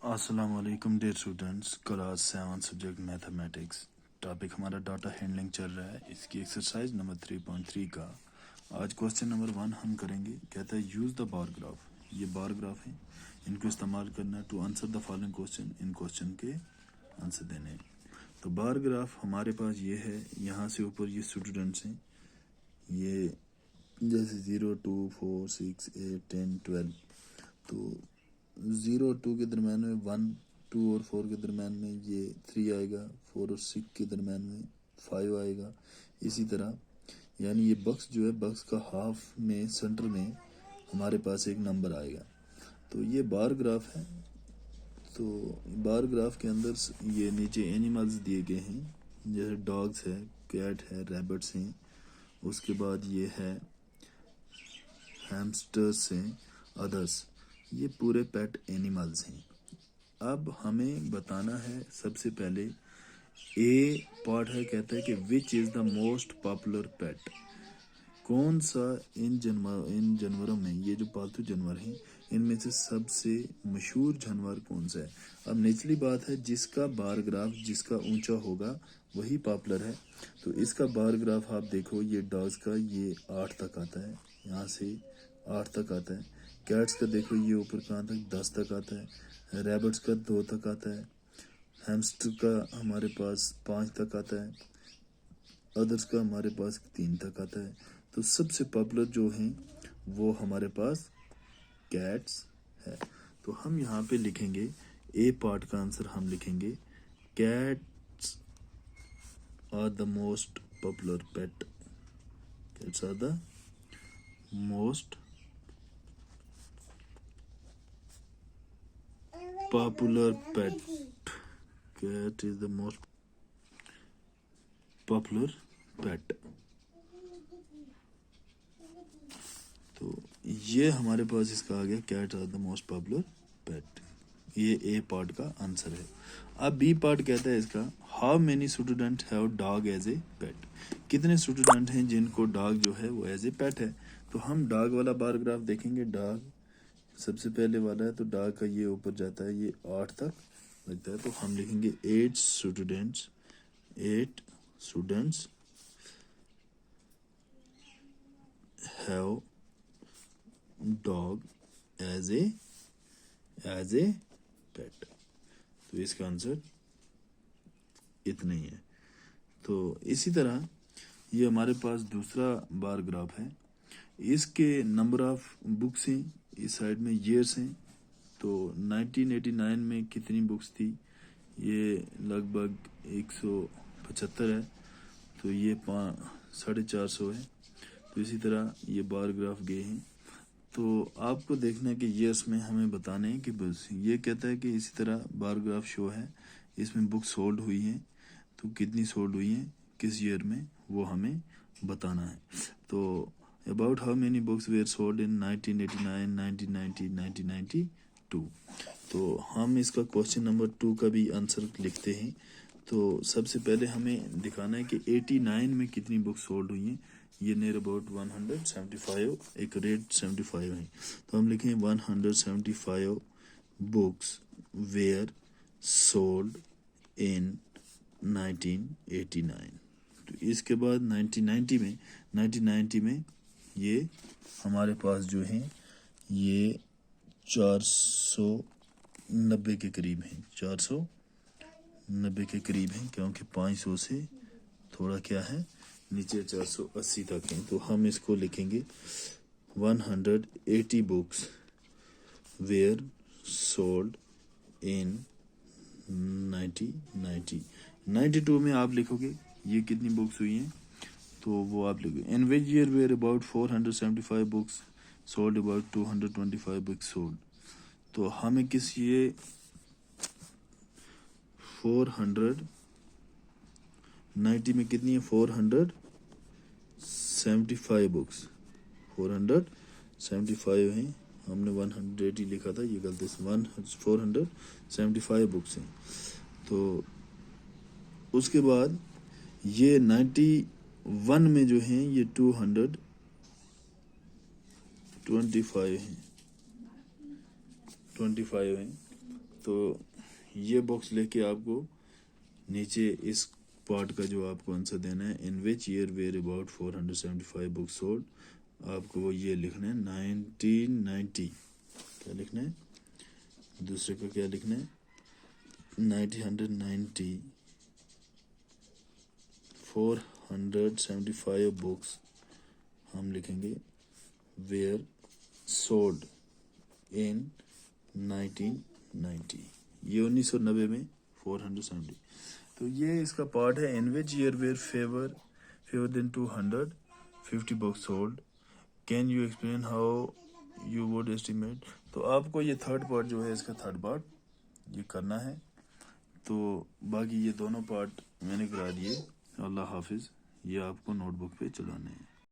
अस्सलाम वालेकुम dear students, class 7 subject mathematics. Topic हमारा डाटा हैंडलिंग चल रहा है। इसकी एक्सरसाइज नंबर 3.3 का आज क्वेश्चन नंबर 1 हम करेंगे। कहता है यूज़ द बार ग्राफ। ये बार ग्राफ है, इनको इस्तेमाल करना है to answer the following question. इन क्वेश्चन के आंसर देने हैं। तो बार ग्राफ हमारे पास ये है। यहाँ से ऊपर ये स्टूडेंट्स हैं, ये जैसे 0, 2, 4, 6, 8, 10, 12। तो 0 और 2 के दरम्यान में 1, 2 और 4 के दरम्यान में ये 3 आएगा। 4 और 6 के दरम्यान में 5 आएगा। इसी तरह यानी ये बक्स जो है, बक्स का हाफ में सेंटर में हमारे पास एक नंबर आएगा। तो ये बार ग्राफ है। तो बार ग्राफ के अंदर ये नीचे एनिमल्स दिए गए हैं, जैसे डॉग्स है, कैट है, रैबिट्स हैं। उसके बाद ये है हैमस्टर्स हैं, अदर्स। ये पूरे पेट एनिमल्स हैं। अब हमें बताना है सबसे पहले ए पार्ट है। कहता है कि which is the most popular pet. कौन सा इन जानवरों में, ये जो पालतू जानवर हैं, इनमें से सबसे मशहूर जानवर कौन सा है। अब निचली बात है, जिसका बार ग्राफ जिसका ऊंचा होगा वही पॉपुलर है। तो इसका बार ग्राफ आप देखो, ये डॉग्स का ये 8 तक आता है, यहाँ से 8 तक आता है। कैट्स का देखो, ये ऊपर कहाँ तक 10 तक आता है। रैबिट्स का 2 तक आता है। हैमस्टर का हमारे पास 5 तक आता है। अदर्स का हमारे पास 3 तक आता है। तो सबसे पॉपुलर जो हैं वो हमारे पास कैट्स है। तो हम यहाँ पे लिखेंगे ए पार्ट का आंसर हम लिखेंगे cats are the most popular pet. Cats are the most popular pet. Cat is the most popular pet. तो ये हमारे पास इसका आ गया, cat are the most popular pet. ये ए पार्ट का आंसर है। अब बी पार्ट कहता है इसका, how many student have dog as a pet. कितने स्टूडेंट हैं जिनको डॉग जो है वो एज ए पेट है। तो हम डॉग वाला बार ग्राफ देखेंगे। डॉग सबसे पहले वाला है, तो डॉग का ये ऊपर जाता है, ये 8 तक लगता है। तो हम लिखेंगे 8 students have dog as a pet. तो इसका आंसर इतना ही है। तो इसी तरह ये हमारे पास दूसरा बार ग्राफ है। इसके नंबर ऑफ बुक्स हैं, इस साइड में ईयर्स हैं। तो 1989 में कितनी बुक्स थी, ये लगभग 175 है। तो ये 450 है। तो इसी तरह ये बार ग्राफ गए हैं। तो आपको देखना है कि ईयर्स में हमें बताने हैं कि बस ये कहता है कि इसी तरह बार ग्राफ शो है, इसमें बुक सोल्ड हुई हैं। तो कितनी सोल्ड हुई हैं, किस ईयर में, वो हमें बताना है। तो about how many books were sold in 1989, 1990, 1992। तो हम इसका क्वेश्चन नंबर 2 का भी आंसर लिखते हैं। तो सबसे पहले हमें दिखाना है कि 89 में कितनी बुक्स सोल्ड हुई हैं। ये नियर अबाउट 175, एक रेट 75 है। तो हम लिखें 175 बुक्स वेयर सोल्ड इन 1989। तो इसके बाद 1990 में ये हमारे पास जो है ये 490 के करीब हैं। 490 के करीब हैं, क्योंकि 500 से थोड़ा क्या है नीचे 480 तक हैं। तो हम इसको लिखेंगे 180 बुक्स वेयर सोल्ड इन 1990। 92 में आप लिखोगे ये कितनी बुक्स हुई हैं, तो वो आप लिखोगे in which year were about 475 books sold, about 225 books sold. तो हमें किस ये 490 में कितनी है, 475 बुक्स, 475 हैं। हमने 180 लिखा था, ये गलती से 475 बुक्स हैं। तो उसके बाद ये 91 में जो हैं ये 225 हैं। तो ये बॉक्स लेके आपको नीचे इस पार्ट का जो आपको आंसर देना है, in which year were about 475 books sold, आपको वो ये लिखना है 1990। क्या लिखना है? दूसरे पे क्या लिखना है? 1990 475 बुक्स हम लिखेंगे वेयर सोल्ड इन 1990। ये 1990 में 470। तो ये इसका पार्ट है, in which year were fewer than 250 books sold, can you explain how you would estimate. तो आपको ये थर्ड पार्ट जो है, इसका थर्ड पार्ट ये करना है। तो बाकी ये दोनों पार्ट मैंने करा दिए। अल्लाह हाफिज़। ये आपको नोटबुक पे चलाने हैं।